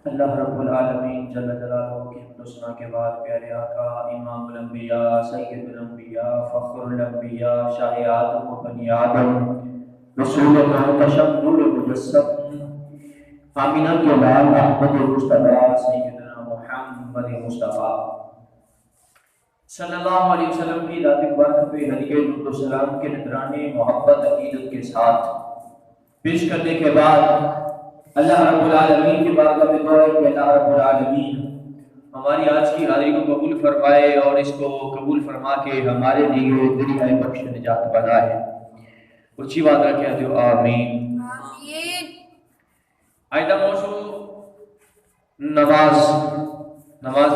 اللہ رب العالمین جل جلالہ کی حمد و ثنا کے بعد پیارے آقا امام الانبیاء سید الانبیاء فخر الانبیاء شاہ آدم و بنی آدم رسول محتشم نور مجسم آمینہ کے لال احمد مصطفیٰ سیدنا محمد مصطفیٰ صلی اللہ علیہ وسلم کی ذات مبارک پہ ہدیہ درود و سلام کے نذرانے محبت عقیدت کے ساتھ پیش کرنے کے بعد اللہ رب العالمین کی بارگاہ میں دعا ہے کہ اللہ رب العالمین ہماری آج کی حاضری کو قبول فرمائے اور اس کو قبول فرما کے ہمارے لیے دنیا بخش نجات بنائے. اچھی بات رکھے جو آمین. آئندہ موضوع نماز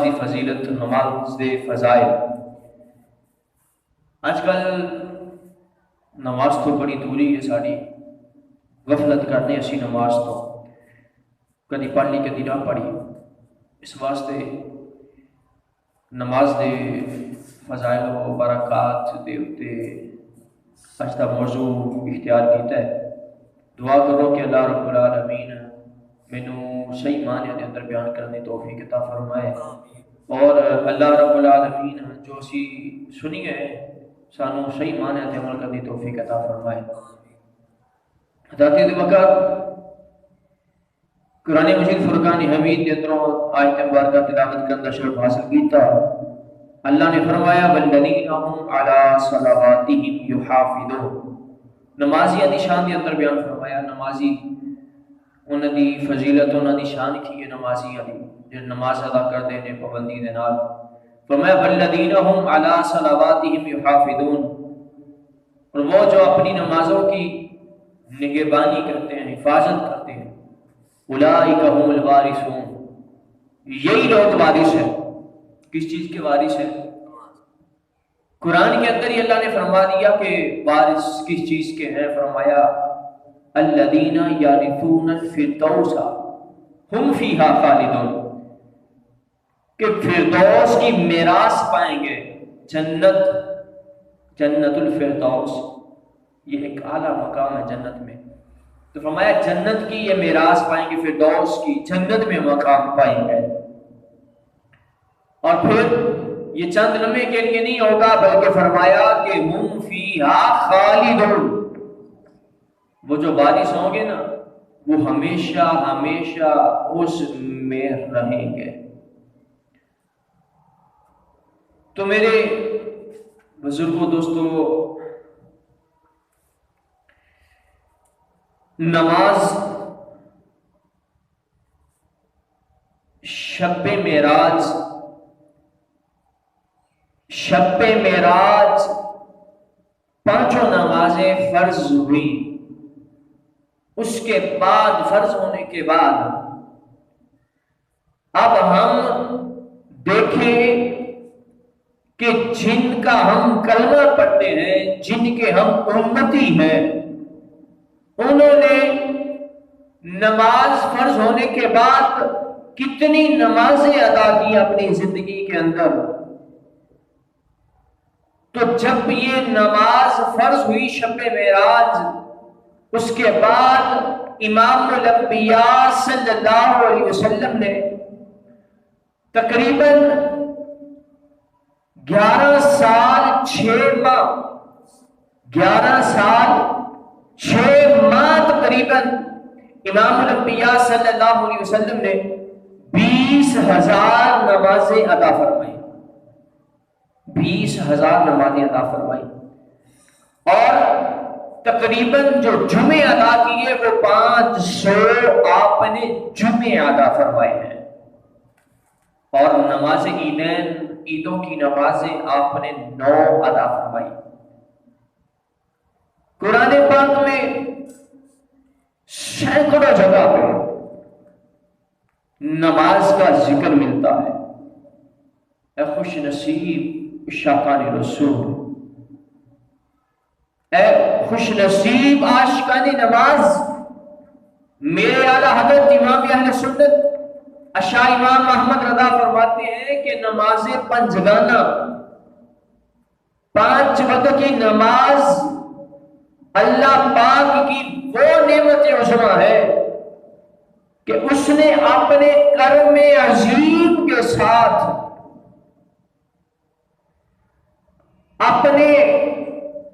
دی فضیلت، نماز دے فضائل. آج کل نماز تو بڑی دوری ہے ساری، غفلت کرنے اسی نماز تو کدی پڑھ لی کدی نہ پڑھی. اس واسطے نماز دے فضائل و برکات دے اتے اج دا موضوع اختیار کیتا ہے. دعا کرو کہ اللہ رب العالمین مینوں صحیح معنی دے اندر بیان کرنے توفیق عطا فرمائے، اور اللہ رب العالمین جو اسی سنی ہے سانو صحیح معنی تے عمل کرنے توفیق عطا فرمائے. حضرت وقت قرآن مجید فرقان حمید کے اندروں آیت مبارکہ تلاوت کرنے کا شرف حاصل کیتا. اللہ نے فرمایا والذین هم علی صلواتہم یحافظون. نمازی دی شان کے اندر بیان فرمایا نمازی انہاں دی فضیلت، انہاں دی شان کی ہے نمازی علی جو نماز ادا کردے نے پابندی دے نال. فرمایا والذین هم علی صلواتہم یحافظون، اور وہ جو اپنی نمازوں کی نگہبانی کرتے ہیں، حفاظت کرتے ہیں. اولئک هم الوارثون، یہی لوگ وارث ہیں. کس چیز کے وارث ہیں؟ قرآن کے اندر ہی اللہ نے فرما دیا کہ وارث کس چیز کے ہیں. فرمایا الذین یرثون الفردوس ہم فیہا خالدون، کہ فردوس کی میراث پائیں گے. جنت الفردوس یہ ایک اعلیٰ مقام ہے جنت میں. تو فرمایا جنت کی یہ میراث پائیں گے، فردوس کی جنت میں مقام پائیں گے. اور پھر یہ چند لمحے کے لیے نہیں ہوگا بلکہ فرمایا کہ ہم فیہا خالدون، وہ جو وارث ہوں گے نا وہ ہمیشہ ہمیشہ اس میں رہیں گے. تو میرے بزرگوں دوستو، نماز شب معراج پانچوں نمازیں فرض ہوئی. اس کے بعد فرض ہونے کے بعد اب ہم دیکھیں کہ جن کا ہم کلمہ پڑھتے ہیں، جن کے ہم امتی ہیں، انہوں نے نماز فرض ہونے کے بعد کتنی نمازیں ادا کی اپنی زندگی کے اندر. تو جب یہ نماز فرض ہوئی شب معراج، اس کے بعد امام الانبیاء صلی اللہ علیہ وسلم نے تقریباً 11 سال 6 ماہ تقریباً امام الانبیاء صلی اللہ علیہ وسلم نے 20,000 نمازیں ادا فرمائی. 20,000 نمازیں ادا فرمائی. اور تقریباً جو جمعے ادا کیے وہ 500 آپ نے جمعے ادا فرمائے ہیں. اور نماز عیدوں کی نمازیں آپ نے 9 ادا فرمائی. قرآن پاک میں سینکڑوں جگہ پہ نماز کا ذکر ملتا ہے. اے خوش نصیب عاشقان رسول، اے خوش نصیب عاشقان نماز. میرے اعلیٰ حضرت امام اہل سنت اشاہ امام احمد رضا فرماتے ہیں کہ نماز پنجگانہ، 5 وقت کی نماز اللہ پاک کی وہ نعمت عظمیٰ ہے کہ اس نے اپنے کرم عظیم کے ساتھ اپنے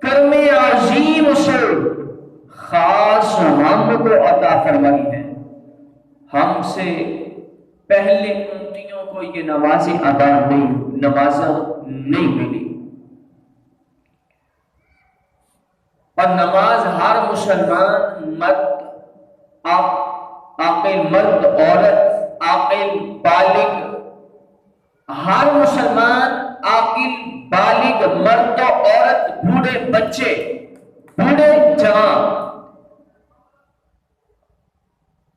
کرم عظیم سے خاص ہم کو عطا فرمائی ہے. ہم سے پہلے امتیوں کو یہ نمازیں ادا نہیں ملی. اور نماز ہر مسلمان مرد، عاقل مرد، عورت، عاقل بالغ، ہر مسلمان عاقل بالغ مرد و عورت، بوڑھے بچے، بوڑھے جوان،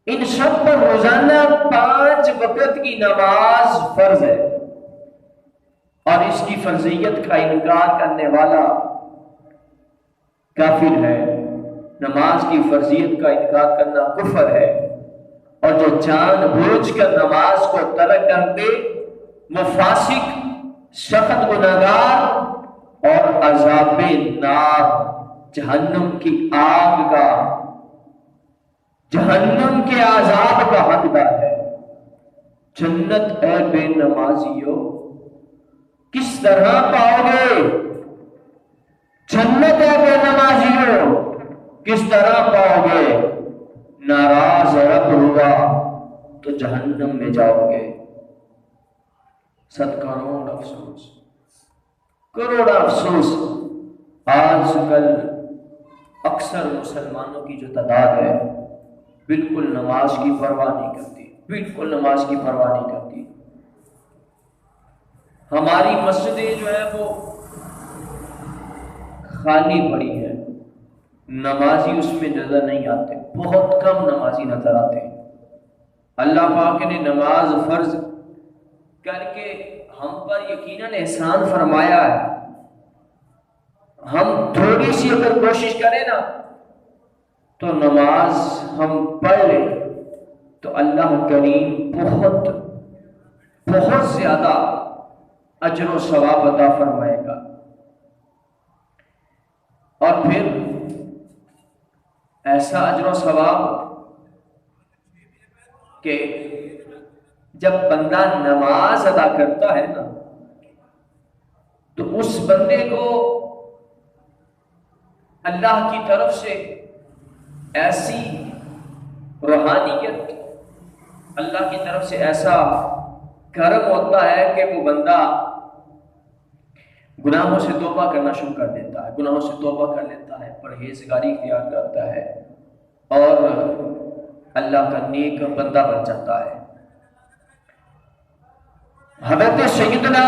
ان سب پر روزانہ 5 وقت کی نماز فرض ہے. اور اس کی فرضیت کا انکار کرنے والا کافر ہے. نماز کی فرضیت کا انکار کرنا کفر ہے. اور جو جان بوجھ کر نماز کو ترک کر دے وہ فاسق، سخت گناہگار اور عذاب نار، جہنم کی آگ کا، جہنم کے عذاب کا حقدار ہے. جنت اے بے نمازیو کس طرح پاؤ گے؟ جنت اے بے نمازیو کس طرح پاؤ گے؟ ناراض رب ہوا تو جہنم میں جاؤ گے. 7 کروڑ افسوس، کروڑ افسوس. آج کل اکثر مسلمانوں کی جو تعداد ہے بالکل نماز کی پرواہ نہیں کرتی، بالکل نماز کی پرواہ نہیں کرتی. ہماری مسجدیں جو ہیں وہ خالی پڑی ہیں، نمازی اس میں نظر نہیں آتے، بہت کم نمازی نظر آتے ہیں. اللہ پاک نے نماز فرض کر کے ہم پر یقیناً احسان فرمایا ہے. ہم تھوڑی سی اگر کوشش کریں نا تو نماز ہم پڑھ لیں تو اللہ کریم بہت بہت زیادہ اجر و ثواب عطا فرمائے گا. اور پھر ایسا اجر و ثواب کہ جب بندہ نماز ادا کرتا ہے نا تو اس بندے کو اللہ کی طرف سے ایسی روحانیت، اللہ کی طرف سے ایسا کرم ہوتا ہے کہ وہ بندہ گناہوں سے توبہ کرنا شروع کر دیتا ہے، گناہوں سے توبہ کر لیتا ہے، پرہیزگاری اختیار کرتا ہے اور اللہ کا نیک بندہ بن جاتا ہے. حضرت سیدتنا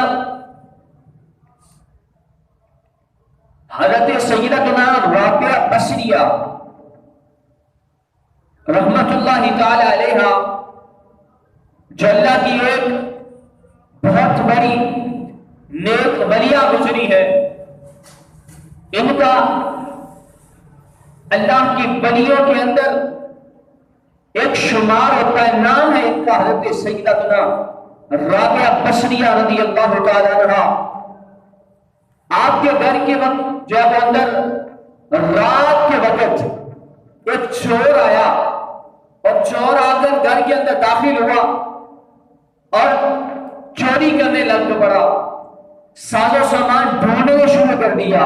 رابعہ بصریہ رحمت اللہ تعالی علیہ جو اللہ کی ایک بہت بڑی نیک ولیہ گزری ہے، ان کا اللہ کی ولیوں کے اندر ایک شمار ہوتا ہے، نام ہے ان کا حضرت سیدتنا رابعہ بصریہ رضی اللہ تعالی عنہ. آپ کے گھر کے وقت جب اندر رات کے وقت ایک چور آیا اور چور آ کر گھر کے اندر داخل ہوا اور چوری کرنے لگ پڑا. ساز و سامان ڈھونڈنے شروع کر دیا،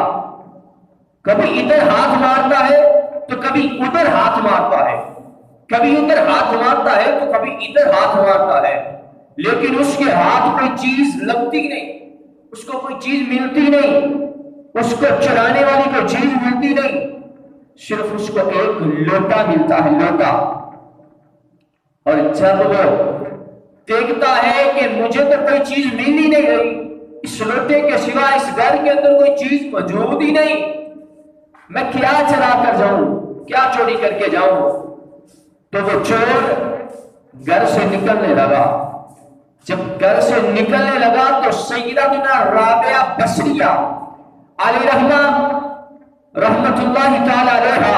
کبھی ادھر ہاتھ مارتا ہے تو کبھی ادھر ہاتھ مارتا ہے، کبھی ادھر ہاتھ مارتا ہے تو کبھی ادھر ہاتھ مارتا ہے، لیکن اس کے ہاتھ کوئی چیز لگتی نہیں، اس کو کوئی چیز ملتی نہیں، اس کو چرانے والی کوئی چیز ملتی نہیں، صرف اس کو ایک لوٹا ملتا ہے، لوٹا. اور جب وہ دیکھتا ہے کہ مجھے تو کوئی چیز مل ہی نہیں رہی، اس لوٹے کے سوا اس گھر کے اندر کوئی چیز موجود ہی نہیں، میں کیا چرا کر جاؤں، کیا چوری کر کے جاؤں. تو وہ چور گھر سے نکلنے لگا. جب گھر سے نکلنے لگا تو سیدتنا رابعہ بصریہ علی رحمہ رحمت اللہ تعالی علیہ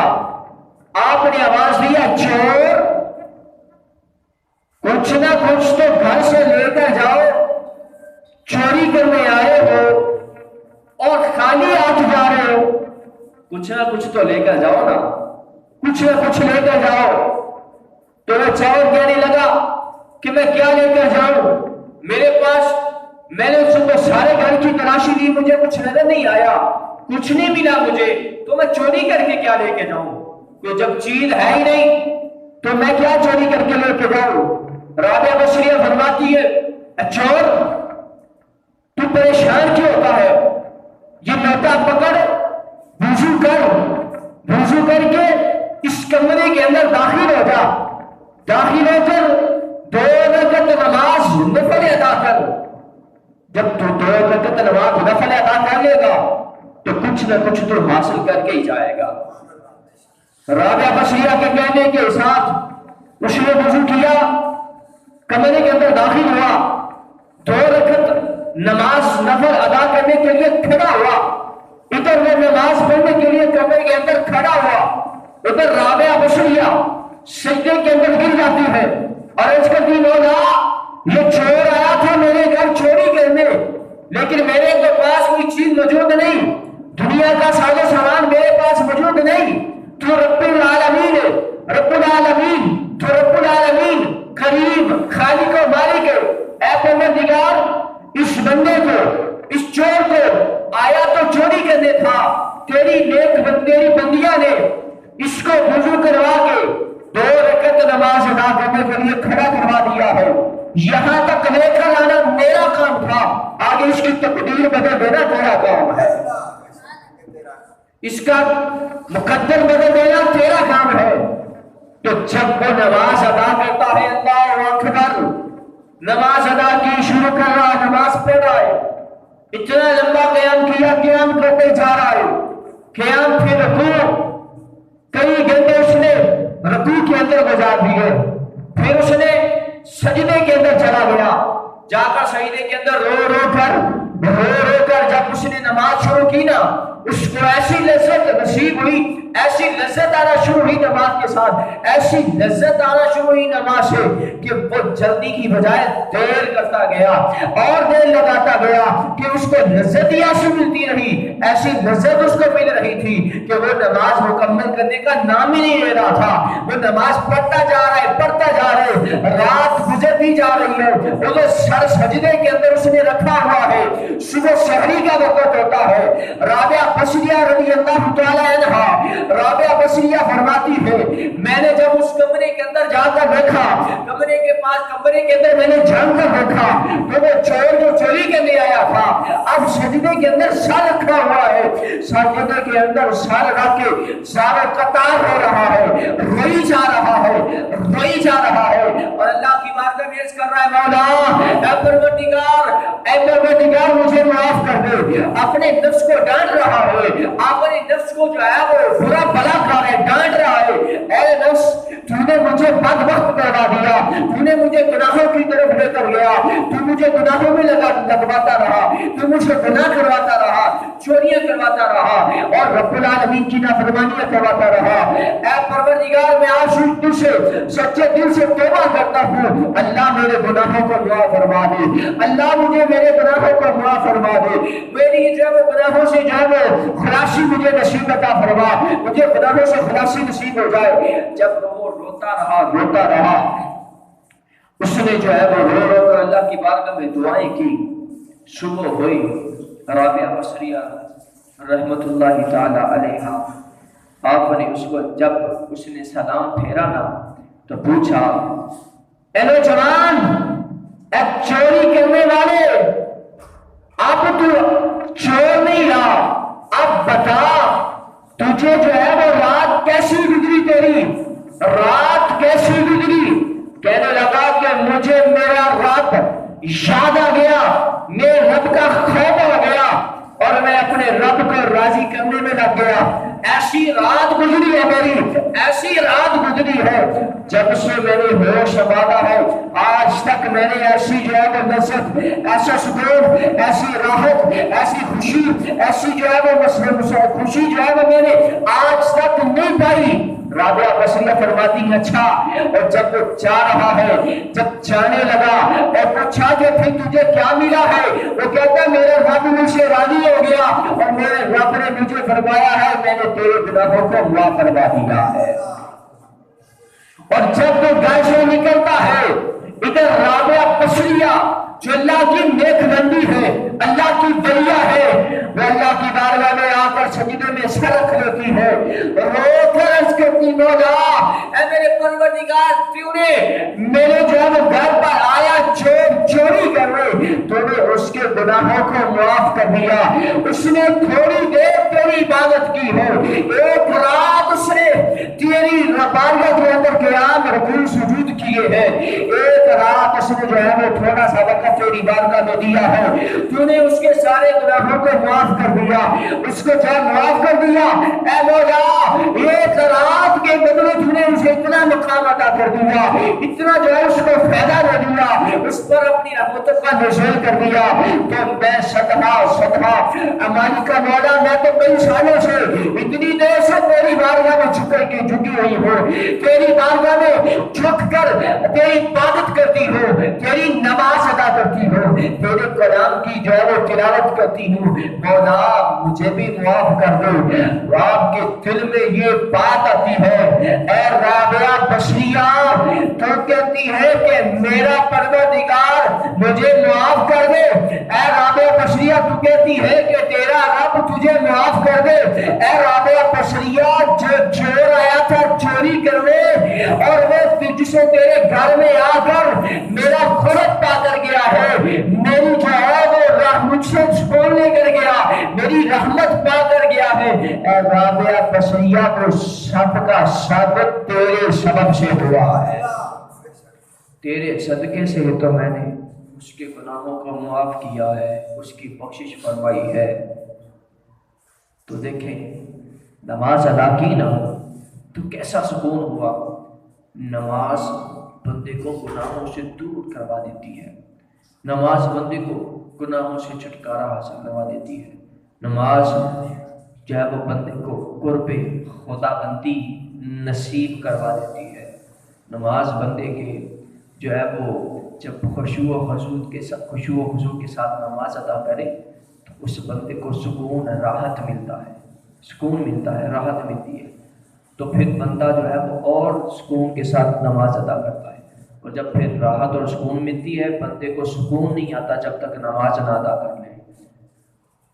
آپ نے آواز دیا، چور کچھ نہ کچھ تو گھر سے لے کر جاؤ، چوری کرنے آئے ہو اور خالی ہاتھ جا رہے ہو، کچھ نہ کچھ تو لے کر جاؤ نا، کچھ نہ کچھ لے کر جاؤ. تو وہ چور کہنے لگا کہ میں کیا لے کر جاؤں، میرے پاس میں نے صبح سارے گھر کی تلاشی لی، مجھے کچھ نظر نہیں آیا، کچھ نہیں ملا مجھے، تو میں چوری کر کے کیا لے کے جاؤں؟ تو جب چیز ہے ہی نہیں تو میں کیا چوری کر کے لے کے جاؤں؟ رابعہ بصریہ فرماتی ہے چور تو پریشان کیوں ہوتا ہے؟ یہ لوٹا پکڑ، وضو کر، وضو کر کے اس کمرے کے اندر داخل ہو جا، داخل ہو کر 2 رکعت نماز نفل ادا کر۔ جب تو 2 رکعت نماز نفل ادا کر لے گا تو کچھ نہ کچھ تو حاصل کر کے ہی جائے گا۔ رابعہ بصریہ کے کہنے کے ساتھ اس نے وضو کیا، کمرے کے اندر داخل ہوا، 2 رکعت نماز نفل ادا کرنے کے لیے کھڑا ہوا، ادھر وہ نماز پڑھنے کے لیے کمرے کے اندر کھڑا ہوا، ادھر رابعہ بصریہ سجدے کے اندر گر جاتی ہے اور اس کا دین ہوگا یہ چور آیا تھا میرے گھر چوری کرنے، لیکن میرے پاس کوئی چیز موجود نہیں، دنیا کا ساز و سامان میرے پاس موجود نہیں، تو رب العالمین ہے، رب العالمین، تو رب العالمین کریم خالق و مالک ہے، اے پروردگار اس بندے کو، اس چور کو آیا تو چوری کرنے تھا، تیری بندیاں نے اس کو وضو کروا کے 2 رکعت نماز ادا کرنے کے لیے کھڑا کروا دیا ہے، یہاں تک لے کر آنا میرا کام تھا، آگے اس کی تقدیر بدل دینا تیرا کام ہے، اس کا مقدر بدل دینا تیرا کام ہے۔ تو جب وہ نماز ادا کرتا ہے، اللہ اکبر، نماز ادا کی، شروع کر رہا ہے، نماز پڑھ رہا ہے، اتنا لمبا قیام کیا، قیام کرتے جا رہا ہے، قیام پھر رکوع، کئی گھنٹے اس نے رکوع کے اندر گزار دیے، پھر اس نے سجدے کے اندر چلا گیا، جا کر سجدے کے اندر رو رو کر جب اس نے نماز شروع کی نا، اس کو ایسی لذت نصیب ہوئی، ایسی لذت آنا شروع ہوئی نماز کے ساتھ، ایسی لذت آنا شروع ہوئی نماز سے کہ وہ جلدی کی بجائے دیر کرتا گیا اور دیر لگاتا گیا کہ اس کو لذت ہی ایسی ملتی رہی، ایسی لذت اس کو مل رہی تھی کہ وہ نماز مکمل کرنے کا نام ہی نہیں لے رہا تھا، وہ نماز پڑھتا جا رہا ہے، پڑھتا جا رہا ہے، رات گزرتی جا رہی ہے، وہ سر سجدے کے اندر اس نے رکھا ہوا ہے، صبح سحری کا وقت ہوتا ہے۔ رابعہ بصریہ رضی اللہ تعالی عنہا، رابعہ بصریہ فرماتی ہے میں نے جب اس کمرے کے اندر جا کر دیکھا، کمرے کے پاس کمرے کے اندر میں نے جان کر دیکھا تو وہ چور جو چوری کرنے آیا تھا اب سجدے کے اندر سر رکھا ہوا ہے، سجدے کے اندر سر رکھ کے سارا قطار ہو رہا ہے، روئی جا رہا ہے، روئی جا رہا ہے اور اللہ کی بارگاہ میں عرض کر رہا ہے مولا اے پروردگار مجھے معاف کر دے، اپنے نفس کو ڈانٹ رہا ہے، اپنے نفس کو جو ہے وہ برا بلا کر ہے، ڈانٹ رہا ہے، اے نفس تو نے مجھے بدبخت کروا دیا، تو نے مجھے گناہوں کی طرف لے کر گیا، تو مجھے گناہوں میں لگواتا رہا، تو مجھ سے گناہ کرواتا رہا، چوریاں کرواتا رہا اور رب العالمین کی نافرمانیاں کرواتا رہا، اے پروردگار میں آج تجھ سے سچے دل سے توبہ کرتا ہوں، اللہ میرے گناہوں کو معاف فرما دے، اللہ مجھے میرے گناہوں کو معاف فرما دے، میری جو ہے گناہوں سے جو ہے خلاصی مجھے نصیب عطا فرما، مجھے گناہوں سے خلاصی نصیب ہو جائے۔ جب وہ روتا رہا اس نے جو ہے وہ رو کر اللہ کی بارگاہ میں دعائیں کی، صبح ہوئی، رابعہ بصریہ رحمت اللہ تعالی علیہا آپ نے اس کو جب اس نے سلام پھیرا نا تو پوچھا اے نوجوان، اے چوری کرنے والے، اب تو چور نہیں رہا، اب بتا تجھے جو ہے وہ رات کیسی گزری، تیری رات کیسی گزری؟ کہنے لگا کہ مجھے میرا رب یاد آ گیا، میرے رب کا خوف آ گیا اور میں اپنے رب کو راضی کرنے میں لگ گیا، ایسی رات گزری ہے میری، ایسی رات گزری ہے جب سے میں نے ہوش سنبھالا ہے آج تک میں نے ایسی جو ہے وہ لذت، ایسا سکون، ایسی راحت، ایسی خوشی، ایسی جو ہے وہ خوشی جو ہے وہ میں نے آج تک نہیں پائی۔ رابعہ بصریہ فرماتی ہے اچھا، اور جب وہ جا رہا ہے، جب جانے لگا اور پوچھا کہ پھر تجھے کیا ملا ہے، وہ کہتا ہے میرا رب مجھ سے راضی ہو گیا اور میرے رب نے مجھے فرمایا ہے میں نے تیرے گناہوں کو معاف فرما دیا ہے۔ اور جب وہ گھر سے نکلتا ہے ادھر رابعہ بصریہ جو اللہ کی نیک بندی ہے، اللہ کی ولیہ ہے، وہ اللہ کی بارگاہ میں آ کر سجدے میں سر رکھ لیتی ہے، رو کر عرض کرتی مولا اے میرے پروردگار، تو نے میرے جو ہے وہ گھر پر آیا چوری کر رہے، تو نے اس کے گناہوں کو معاف کر دیا، اس نے تھوڑی دیر تیری عبادت کی ہے، ایک رات اس نے تیری بارگاہ کے اندر قیام رکوع سجود کیے ہیں، ایک رات اس نے جو ہے وہ تھوڑا سا وقت تیری بارگاہ میں دیا ہے، تو نے اس کے سارے گناہوں کو معاف کر دیا، اس کو جب معاف کر دیا اے مولا ایک رات کے بدلے تو نے اسے اتنا مقام عطا کر دیا، اتنا جو ہے اس کو فائدہ دے دیا، اس پر اپنی رحمتوں کا نزول کر دیا، تو میں صدقہ امانی کا مولا، میں تو کئی سالوں سے اتنی دیر سے تیری بارگاہ میں جھکی ہوئی ہوں، تیری بارگاہ میں جھک کر تیری عبادت کرتی ہوں، تیری نماز ادا کرتی ہوں، تیرے کلام کی جو ہے وہ تلاوت کرتی ہوں، مولا مجھے بھی معاف کر دو۔ آپ کے دل میں یہ بات آتی ہے اے رابعہ بصریہ، تو کہتی ہے کہ میرا پروردگار مجھے معاف کر دے، اے رابعہ بصریہ تو کہتی ہے کہ تیرا رب تجھے معاف کر دے، اے رابعہ بصریہ جو چور آیا تھا چوری کرنے اور وہ جسے تیرے گھر میں آ کر میرا خلق پا کر گیا ہے، میری جو ہے وہ مجھ سے چھوڑ لے کر گیا، میری رحمت پا کر گیا ہے، اے رابعہ بصریہ کو سب کا ثابت تیرے سبب سے ہوا ہے، تیرے صدقے سے ہی تو میں نے اس کے گناہوں کو معاف کیا ہے، اس کی بخشش فرمائی ہے۔ تو دیکھیں نماز ادا کی نا تو کیسا سکون ہوا، نماز بندے کو گناہوں سے دور کروا دیتی ہے، نماز بندے کو گناہوں سے چھٹکارا حاصل کروا دیتی ہے، نماز جو ہے وہ بندے کو قرب خدا بندی نصیب کروا دیتی ہے، نماز بندے کے جو ہے وہ جب خشوع و خضوع کے ساتھ نماز ادا کرے تو اس بندے کو سکون راحت ملتا ہے، سکون ملتا ہے، راحت ملتی ہے، تو پھر بندہ جو ہے وہ اور سکون کے ساتھ نماز ادا کرتا ہے، اور جب پھر راحت اور سکون ملتی ہے بندے کو سکون نہیں آتا جب تک نماز نہ ادا کر لے،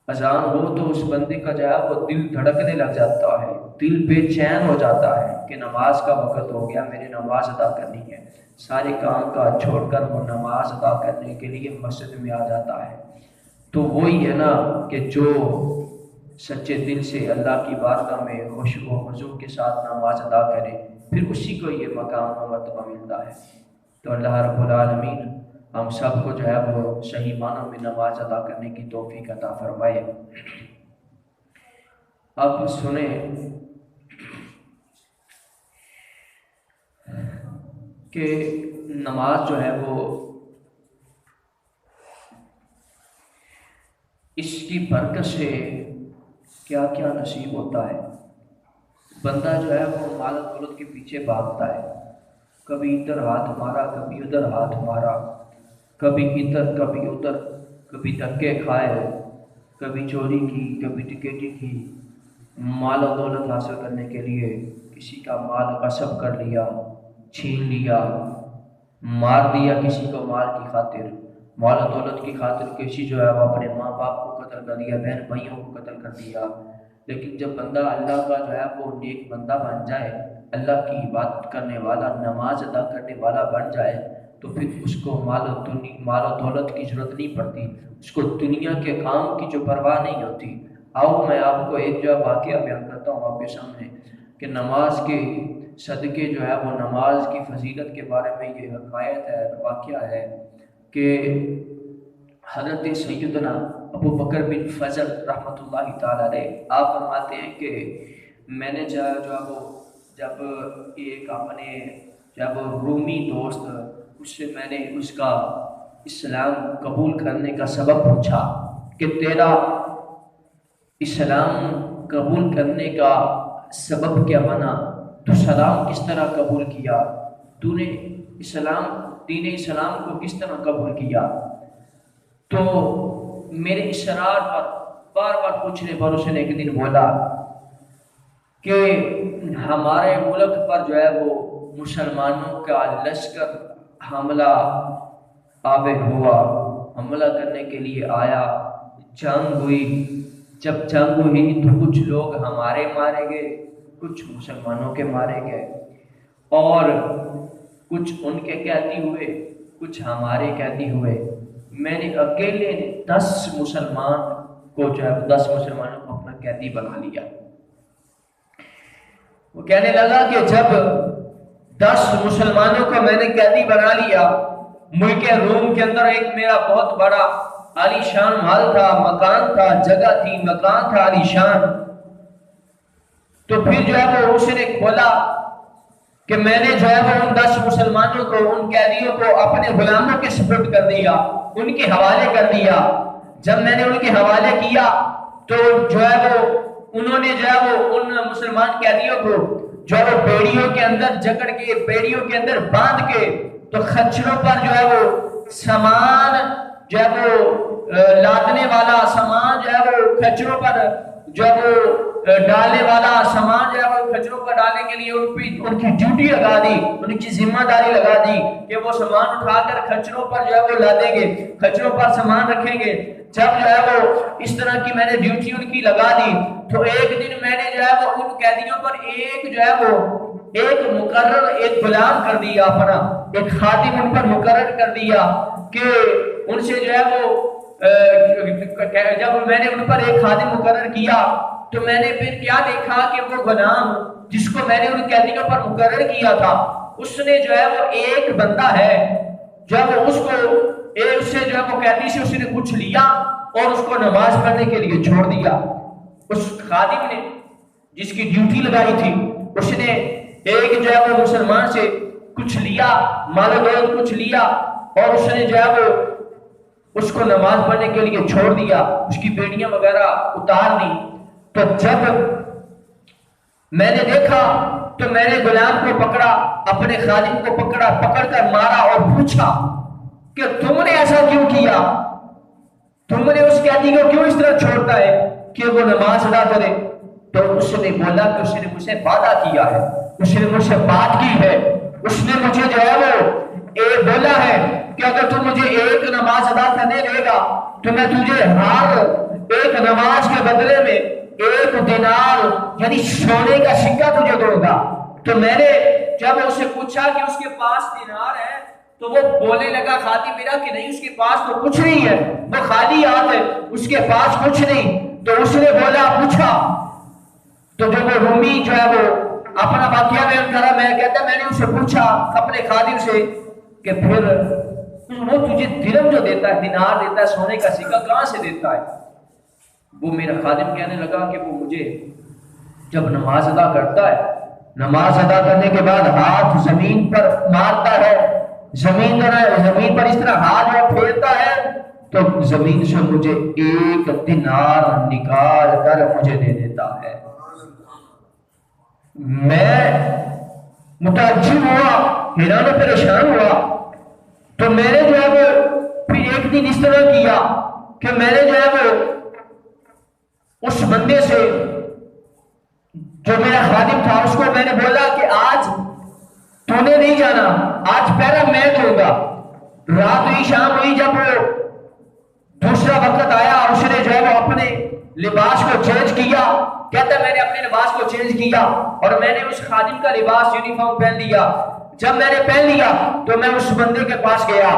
اذان ہو تو اس بندے کا جو ہے وہ دل دھڑکنے لگ جاتا ہے، دل بے چین ہو جاتا ہے کہ نماز کا وقت ہو گیا، میری نماز ادا کرنی ہے، سارے کام کاج چھوڑ کر وہ نماز ادا کرنے کے لیے مسجد میں آ جاتا ہے۔ تو وہی ہے نا کہ جو سچے دل سے اللہ کی بارگاہ میں خشوع و خضوع کے ساتھ نماز ادا کرے پھر اسی کو یہ مقام و مرتبہ ملتا ہے۔ تو اللہ رب العالمین ہم سب کو جو ہے وہ صحیح معنوں میں نماز ادا کرنے کی توفیق عطا فرمائے۔ اب سنیں کہ نماز جو ہے وہ اس کی برکت سے کیا کیا نصیب ہوتا ہے۔ بندہ جو ہے وہ مال و دولت کے پیچھے بھاگتا ہے، کبھی ادھر ہاتھ مارا کبھی ادھر ہاتھ مارا، کبھی ادھر کبھی ادھر، کبھی دھکے کھائے، کبھی چوری کی کبھی ڈکیتی کی، مال و دولت حاصل کرنے کے لیے کسی کا مال غصب کر لیا، چھین لیا، مار دیا کسی کو مال کی خاطر، مال و دولت کی خاطر کسی جو ہے وہ اپنے ماں باپ کو قتل کر دیا، بہن بھائیوں کو قتل کر دیا۔ لیکن جب بندہ اللہ کا جو ہے وہ نیک بندہ بن جائے، اللہ کی عبادت کرنے والا، نماز ادا کرنے والا بن جائے، تو پھر اس کو مال و دولت کی ضرورت نہیں پڑتی، اس کو دنیا کے کام کی جو پرواہ نہیں ہوتی۔ آؤ میں آپ کو ایک جو واقعہ بیان کرتا ہوں آپ کے سامنے کہ نماز کے صدقے جو ہے وہ نماز کی فضیلت کے بارے میں یہ حکایت ہے، واقعہ ہے کہ حضرت سیدنا ابو بکر بن فضل رحمۃ اللہ تعالی علیہ آپ فرماتے ہیں کہ میں نے جب ایک اپنے جب رومی دوست اس سے میں نے اس کا اسلام قبول کرنے کا سبب پوچھا کہ تیرا اسلام قبول کرنے کا سبب کیا بنا، تو سلام کس طرح قبول کیا، تو نے دین اسلام کو کس طرح قبول کیا، تو میرے اصرار پر بار بار پوچھنے پر اس نے ایک دن بولا کہ ہمارے ملک پر جو ہے وہ مسلمانوں کا لشکر حملہ آور ہوا، حملہ کرنے کے لیے آیا، جنگ ہوئی۔ جب جنگ ہوئی تو کچھ لوگ ہمارے مارے گئے، کچھ مسلمانوں کے مارے گئے، اور کچھ ان کے قیدی ہوئے، کچھ ہمارے قیدی ہوئے۔ میں نے اکیلے 10 مسلمان کو جو ہے 10 مسلمانوں کو اپنا قیدی بنا لیا۔ وہ کہنے لگا کہ جب 10 مسلمانوں کو میں نے قیدی بنا لیا، ملک روم کے اندر ایک میرا بہت بڑا عالی شان محل تھا، مکان تھا، جگہ تھی، مکان تھا عالی شان، تو پھر جو ہے وہ اس نے کھولا کہ میں نے جو ہے وہ ان 10 مسلمانوں کو، ان قیدیوں کو اپنے غلاموں کے سپرد کر دیا، ان کے حوالے کر دیا۔ جب میں نے ان کے حوالے کیا تو جو ہے وہ انہوں نے جو ہے وہ ان مسلمان قیدیوں کو جو ہے وہ بیڑیوں کے اندر جکڑ کے، بیڑیوں کے اندر باندھ کے، تو خچروں پر جو ہے وہ سامان جو ہے وہ لادنے والا سامان جو ہے وہ خچروں پر جو ہے وہ ڈالنے والا سامان جو ہے وہ خچروں پر ڈالنے کے لیے ان کی ڈیوٹی لگا دی، ان کی ذمہ داری لگا دی کہ وہ سامان اٹھا کر خچروں پر جو ہے وہ لادیں گے، خچروں پر سامان رکھیں گے۔ جب جو ہے وہ اس طرح کی میں نے ڈیوٹی ان کی لگا دی تو ایک دن میں نے جو ہے وہ ان قیدیوں پر ایک جو ہے وہ ایک مقرر ایک غلام کر دیا، اپنا ایک خادم ان پر مقرر کر دیا کہ ان سے جو ہے وہ جب میں نے ان پر ایک خادم مقرر کیا تو میں نے پھر کیا دیکھا کہ وہ غلام جس کو میں نے ان قیدیوں پر مقرر کیا تھا، اس نے جو ہے وہ ایک بندہ ہے جب اس کو اس سے جو ہے وہ قیدی سے اس نے کچھ لیا اور اس کو نماز پڑھنے کے لیے چھوڑ دیا۔ اس خادم نے جس کی ڈیوٹی لگائی تھی اس نے ایک جو ہے وہ مسلمان سے کچھ لیا، مال و دولت کچھ لیا، اور اس نے جو ہے وہ اس کو نماز پڑھنے کے لیے چھوڑ دیا، اس کی بیڑیاں وغیرہ اتار دی۔ تو جب میں نے دیکھا تو میں نے غلام کو پکڑا، اپنے خادم کو پکڑا، پکڑ کر مارا اور پوچھا کہ تم نے ایسا کیوں کیا؟ تم نے اس قیدی کو کیوں اس طرح چھوڑتا ہے کہ وہ نماز ادا کرے؟ تو اس نے بولا کہ اس نے مجھ سے وعدہ کیا ہے، اس نے مجھ سے بات کی ہے، اس نے مجھے جو ہے وہ بولا ہے کہ اگر تم مجھے ایک نماز ادا کرنے دے گا تو میں تجھے ہر ایک نماز کے بدلے میں 1 دینار یعنی سونے کا سکہ تجھے دوں گا۔ تو میں نے جب اس سے پوچھا کہ اس کے پاس دینار ہے تو وہ بولنے لگا خادم میرا کہ نہیں، اس کے پاس تو کچھ نہیں ہے، وہ خالی ہاتھ ہے، اس کے پاس کچھ نہیں۔ تو اس نے بولا پوچھا، تو جو وہ رومی جو ہے وہ اپنا واقعہ بیان کرا، میں کہتا میں نے اسے پوچھا اپنے خادم سے کہ پھر وہ تجھے درہم جو دیتا ہے، دینار دیتا ہے، سونے کا سکہ کہاں سے دیتا ہے؟ وہ میرا خادم کہنے لگا کہ وہ مجھے جب نماز ادا کرتا ہے، نماز ادا کرنے کے بعد ہاتھ زمین پر مارتا ہے، زمین پر اس طرح ہاتھ وہ پھیرتا ہے تو زمین سے مجھے 1 دینار نکال کر مجھے دے دیتا ہے۔ میں متعجب ہوا، حیران و پریشان ہوا۔ تو میں نے جو ہے وہ پھر ایک دن اس طرح کیا کہ میں نے جو ہے وہ اس بندے سے جو میرا خادم تھا اس کو میں نے بولا کہ آج تو نے نہیں جانا، آج پہلا میں دوں گا۔ رات ہوئی، شام ہوئی، جب وہ دوسرا وقت آیا اس نے جو ہے وہ اپنے لباس کو چینج کیا، کہتا میں نے اپنے لباس کو چینج کیا اور میں نے اس خادم کا لباس یونیفارم پہن لیا۔ جب میں نے پہن لیا تو میں اس بندے کے پاس گیا،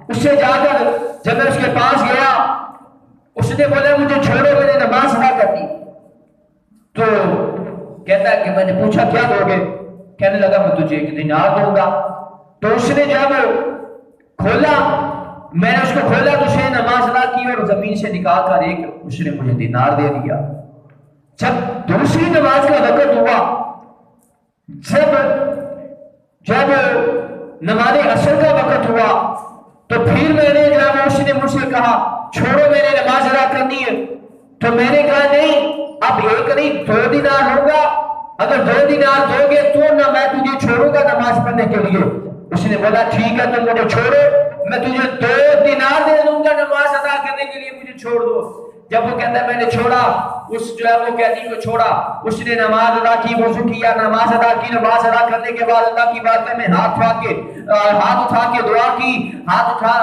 اس سے جا کر جب میں اس کے پاس گیا اس نے بولا مجھے چھوڑو، میں نے نماز ادا کر دی۔ تو کہتا ہے کہ میں نے پوچھا کیا دو گے؟ کہنے لگا میں تجھے 1 دینار دوں گا۔ تو اس نے جب کھولا، میں نے اس کو کھولا تو اس نے نماز ادا کی اور زمین سے نکال کر اس نے مجھے دینار دے دیا۔ جب دوسری نماز کا وقت ہوا، جب نماز عصر کا وقت ہوا تو پھر میں نے جو ہے اس نے مجھ سے کہا چھوڑو میں نے نماز ادا کرنی ہے۔ تو میں نے کہا نہیں، اب 1 نہیں 2 دینار ہوگا، اگر 2 دینار دو گے تو نہ میں تجھے چھوڑوں گا نماز پڑھنے کے لیے۔ اس نے بولا ٹھیک ہے تم مجھے چھوڑو، میں تجھے 2 دینار دے دوں گا نماز ادا کرنے کے لیے، مجھے چھوڑ دو۔ جب وہ کہتا ہے میں نے چھوڑا، اس جو ہے وہ قیدی کو چھوڑا، اس نے نماز ادا کی، وضو کیا، نماز ادا کی، نماز ادا کرنے کے بعد اللہ کی بارگاہ میں ہاتھ اٹھا کے دعا کی، ہاتھ اٹھا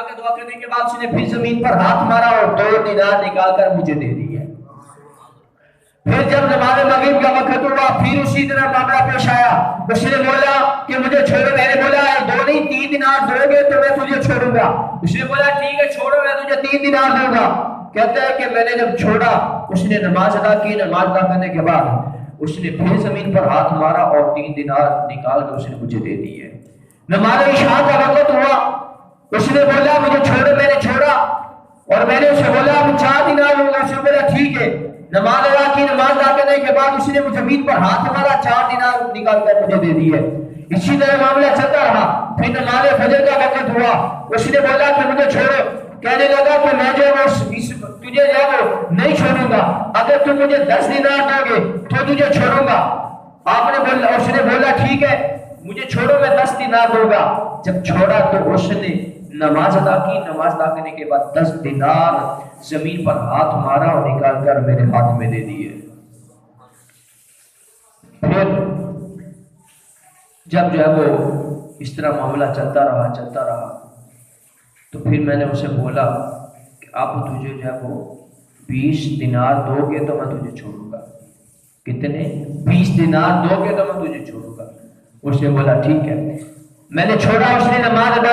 کے دعا کرنے کے بعد اس نے پھر زمین پر ہاتھ مارا اور 2 دینار نکال کر مجھے دے دی ہے۔ پھر جب نماز مغرب کا وقت ہوا، پھر اسی طرح معاملہ پیش آیا، اس نے بولا کہ مجھے چھوڑو، میں نے بولا 2 نہیں 3 دینار دو گے تو میں تجھے چھوڑوں گا، اس نے بولا ٹھیک ہے چھوڑو، میں تجھے 3 دینار دوں گا۔ کہتا ہے کہ میں نے جب چھوڑا، اس نے نماز ادا کی، نماز ادا کرنے کے بعد اس نے پھر زمین پر ہاتھ مارا اور 3 دینار نکال کر اس نے مجھے دے دی ہے۔ نماز عشاء کا وقت ہوا، اس نے بولا مجھے چھوڑو، میں نے چھوڑا اور میں نے اسے بولا 4 دینار لوں گا، اس نے بولا ٹھیک ہے۔ نماز ادا کی، نماز ادا کرنے کے بعد اس نے زمین پر ہاتھ مارا، 4 دینار نکال کر مجھے دے دی ہے۔ اسی طرح معاملہ چلتا رہا۔ پھر نماز فجر کا وقت ہوا، اس نے بولا کہ مجھے چھوڑو، کہنے لگا کہ میں جو ہے تجھے جو ہے وہ نہیں چھوڑوں گا، اگر تم مجھے 10 دینار دو گے تو تجھے چھوڑوں گا۔ آپ نے بولا، اس نے بولا ٹھیک ہے مجھے چھوڑو، میں 10 دینار دوں گا۔ جب چھوڑا تو اس نے نماز ادا کی، نماز ادا کرنے کے بعد 10 دینار زمین پر ہاتھ مارا اور نکال کر میرے ہاتھ میں دے دیے۔ پھر جب جو ہے وہ اس طرح معاملہ چلتا رہا تو پھر میں نے اسے بولا کہ اب تجھے جو ہے وہ 20 دینار دو گے تو میں تجھے چھوڑوں گا۔ کتنے؟ 20 دینار دو گے تو میں تجھے چھوڑوں گا۔ اس نے بولا ٹھیک ہے۔ میں نے چھوڑا، اس نے نماز ادا